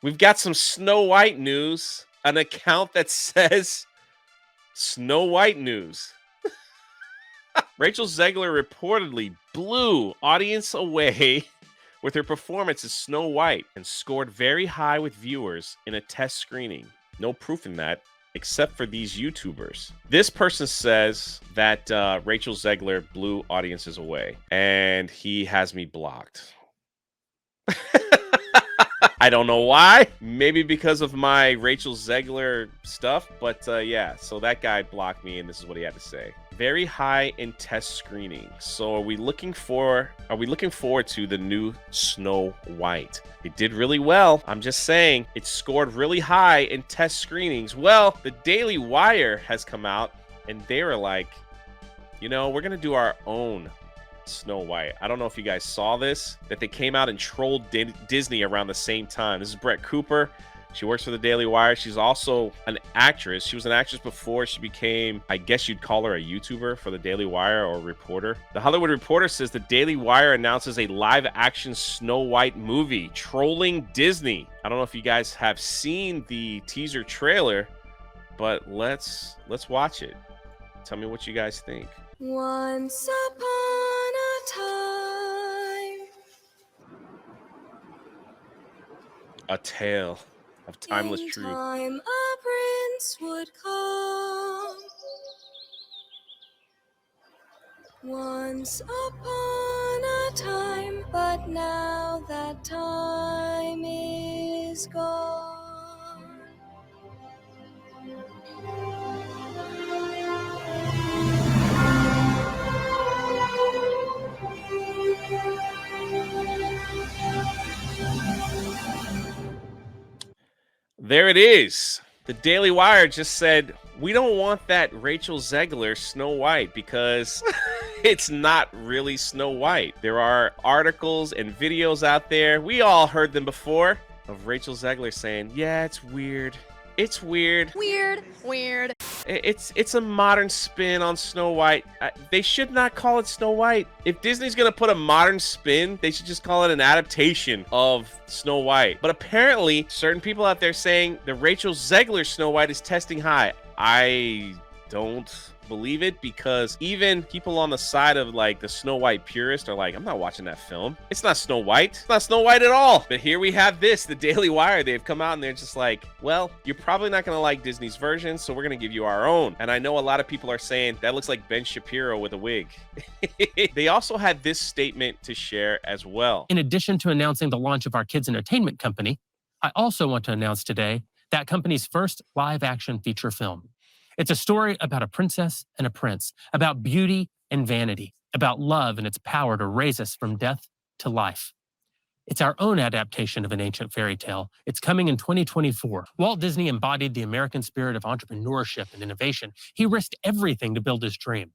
We've got some Snow White news, an account that says Snow White news. Rachel Zegler reportedly blew audience away with her performance as Snow White and scored very high with viewers in a test screening. No proof in that, except for these YouTubers. This person says that Rachel Zegler blew audiences away, and he has me blocked. I don't know why. Maybe because of my Rachel Zegler stuff, but yeah, so that guy blocked me, and this is what he had to say. Very high in test screening. So are we looking forward to the new Snow White? It did really well. I'm just saying, it scored really high in test screenings. Well, the Daily Wire has come out, and they were like, you know, we're gonna do our own Snow White. I don't know if you guys saw this, that they came out and trolled Disney around the same time. This is Brett Cooper. She works for the Daily Wire. She's also an actress. She was an actress before she became, I guess you'd call her a YouTuber for the Daily Wire or reporter. The Hollywood Reporter says the Daily Wire announces a live-action Snow White movie trolling Disney. I don't know if you guys have seen the teaser trailer, but let's watch it. Tell me what you guys think. Once upon a time, a tale of timeless in truth. time a prince would come. Once upon a time, but now that time is gone. There it is. The Daily Wire just said, we don't want that Rachel Zegler Snow White because it's not really Snow White. There are articles and videos out there, we all heard them before, of Rachel Zegler saying, yeah, it's weird. It's weird. Weird. It's a modern spin on Snow White. They should not call it Snow White. If Disney's gonna put a modern spin, they should just call it an adaptation of Snow White. But apparently, certain people out there saying the Rachel Zegler Snow White is testing high. I don't believe it, because even people on the side of like the Snow White purist are like, I'm not watching that film. It's not Snow White. It's not Snow White at all. But here we have this, the Daily Wire. They've come out and they're just like, well, you're probably not going to like Disney's version, so we're going to give you our own. And I know a lot of people are saying that looks like Ben Shapiro with a wig. They also had this statement to share as well. In addition to announcing the launch of our kids' entertainment company, I also want to announce today that company's first live-action feature film. It's a story about a princess and a prince, about beauty and vanity, about love and its power to raise us from death to life. It's our own adaptation of an ancient fairy tale. It's coming in 2024. Walt Disney embodied the American spirit of entrepreneurship and innovation. He risked everything to build his dream.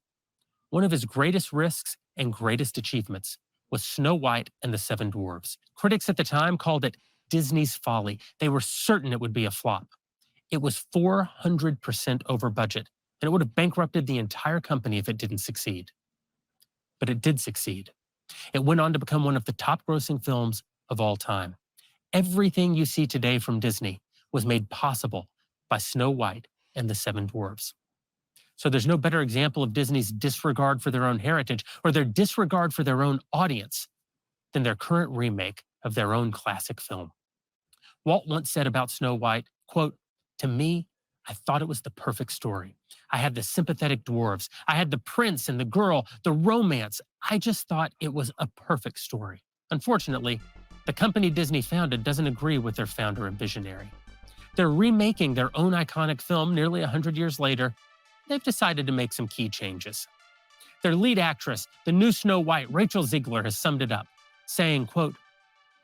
One of his greatest risks and greatest achievements was Snow White and the Seven Dwarfs. Critics at the time called it Disney's folly. They were certain it would be a flop. It was 400% over budget, and it would have bankrupted the entire company if it didn't succeed. But it did succeed. It went on to become one of the top-grossing films of all time. Everything you see today from Disney was made possible by Snow White and the Seven Dwarfs. So there's no better example of Disney's disregard for their own heritage or their disregard for their own audience than their current remake of their own classic film. Walt once said about Snow White, quote, "To me, I thought it was the perfect story. I had the sympathetic dwarves. I had the prince and the girl, the romance. I just thought it was a perfect story." Unfortunately, the company Disney founded doesn't agree with their founder and visionary. They're remaking their own iconic film nearly 100 years later. They've decided to make some key changes. Their lead actress, the new Snow White, Rachel Zegler, has summed it up, saying, quote,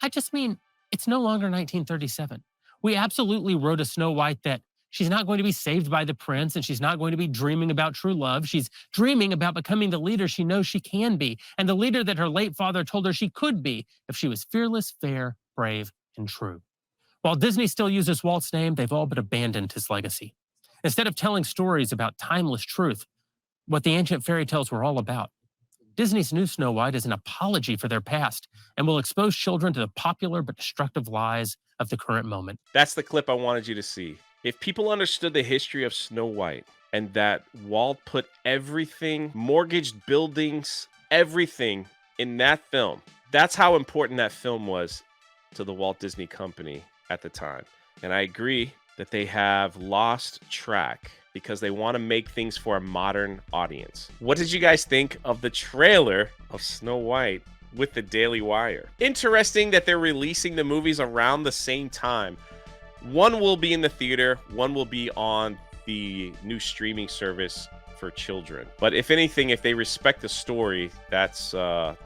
"I just mean, it's no longer 1937. We absolutely wrote a Snow White that she's not going to be saved by the prince and she's not going to be dreaming about true love. She's dreaming about becoming the leader she knows she can be and the leader that her late father told her she could be if she was fearless, fair, brave, and true." While Disney still uses Walt's name, they've all but abandoned his legacy. Instead of telling stories about timeless truth, what the ancient fairy tales were all about, Disney's new Snow White is an apology for their past and will expose children to the popular but destructive lies of the current moment. That's the clip I wanted you to see. If people understood the history of Snow White and that Walt put everything, mortgaged buildings, everything in that film, that's how important that film was to the Walt Disney Company at the time. And I agree that they have lost track because they want to make things for a modern audience. What did you guys think of the trailer of Snow White with the Daily Wire? Interesting that they're releasing the movies around the same time. One will be in the theater, one will be on the new streaming service for children. But if anything, if they respect the story, that's a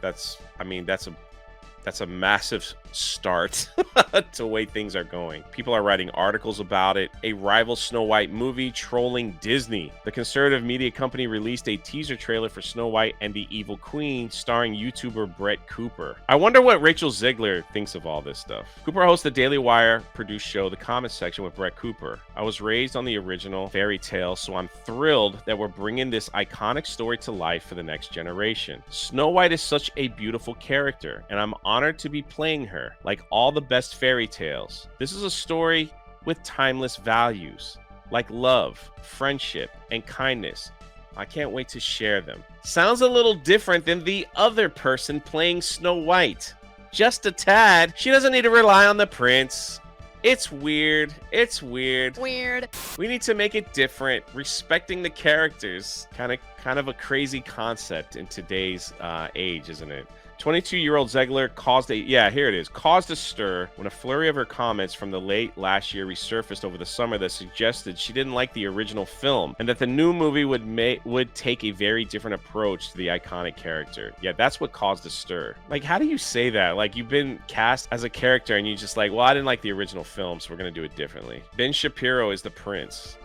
massive start to the way things are going. People are writing articles about it. A rival Snow White movie trolling Disney. The conservative media company released a teaser trailer for Snow White and the Evil Queen starring YouTuber Brett Cooper. I wonder what Rachel Zegler thinks of all this stuff. Cooper hosts the Daily Wire produced show The Comment Section with Brett Cooper. I was raised on the original fairy tale, so I'm thrilled that we're bringing this iconic story to life for the next generation. Snow White is such a beautiful character, and I'm honored to be playing her. Like all the best fairy tales, this is a story with timeless values like love, friendship, and kindness. I can't wait to share them. Sounds a little different than the other person playing Snow White. Just a tad. She doesn't need to rely on the prince. It's weird. It's weird. Weird. We need to make it different, respecting the characters. Kind of a crazy concept in today's age, isn't it? 22-year-old Zegler caused a stir when a flurry of her comments from the late last year resurfaced over the summer that suggested she didn't like the original film and that the new movie would take a very different approach to the iconic character. Yeah, that's what caused a stir. Like, how do you say that? Like, you've been cast as a character and you just like, well, I didn't like the original film, so we're gonna do it differently. Ben Shapiro is the prince.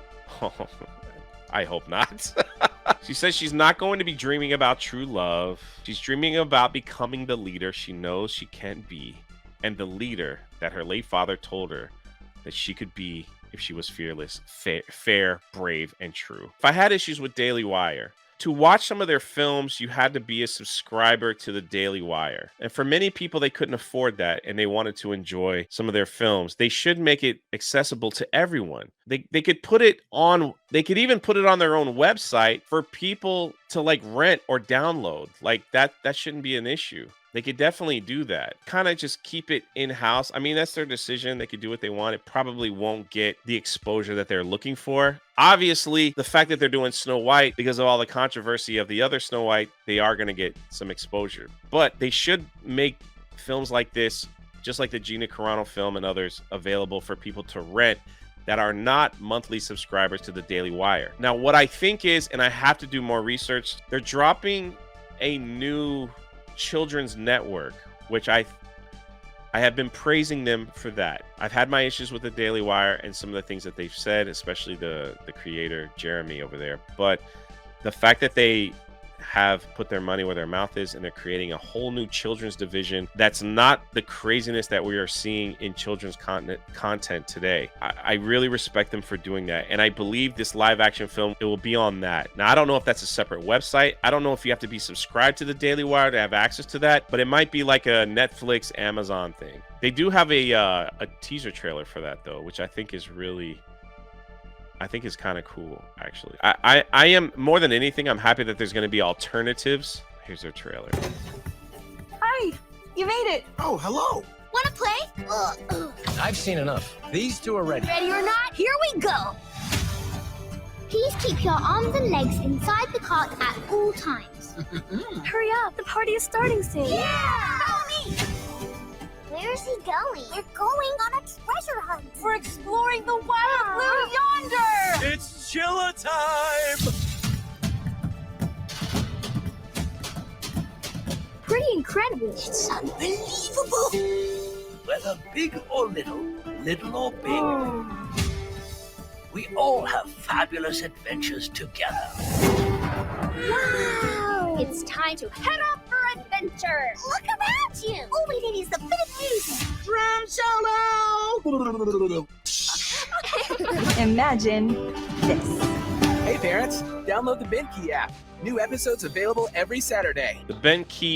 I hope not. She says she's not going to be dreaming about true love. She's dreaming about becoming the leader she knows she can be, and the leader that her late father told her that she could be if she was fearless, fair, brave, and true. If I had issues with Daily Wire, to watch some of their films, you had to be a subscriber to the Daily Wire. And for many people, they couldn't afford that and they wanted to enjoy some of their films. They should make it accessible to everyone. They could put it on, they could even put it on their own website for people to like rent or download. Like that shouldn't be an issue. They could definitely do that. Kind of just keep it in-house. I mean, that's their decision. They could do what they want. It probably won't get the exposure that they're looking for. Obviously, the fact that they're doing Snow White, because of all the controversy of the other Snow White, they are going to get some exposure. But they should make films like this, just like the Gina Carano film and others, available for people to rent that are not monthly subscribers to the Daily Wire. Now, what I think is, and I have to do more research, they're dropping a new children's network, which I have been praising them for that. I've had my issues with the Daily Wire and some of the things that they've said, especially the creator Jeremy over there, but the fact that they have put their money where their mouth is and they're creating a whole new children's division that's not the craziness that we are seeing in children's content today. I really respect them for doing that, and I believe this live action film, it will be on that. Now, I don't know if that's a separate website. I don't know if you have to be subscribed to the Daily Wire to have access to that, but it might be like a Netflix, Amazon thing. They do have a teaser trailer for that though, which I think is kind of cool, actually. I am, more than anything, I'm happy that there's going to be alternatives. Here's their trailer. Hi, you made it. Oh, hello. Wanna play? I've seen enough. These two are ready. Ready or not, here we go. Please keep your arms and legs inside the cart at all times. Hurry up, the party is starting soon. Yeah! Follow me! Where is he going? We're going on a treasure hunt. We're exploring the wild blue yonder. It's Chilla time. Pretty incredible. It's unbelievable. Whether big or little or big, we all have fabulous adventures together. Wow! It's time to head off for adventure. Look around you. All we need is the bit of music. Drum solo. Imagine this. Hey parents, download the BentKey app. New episodes available every Saturday. The BentKey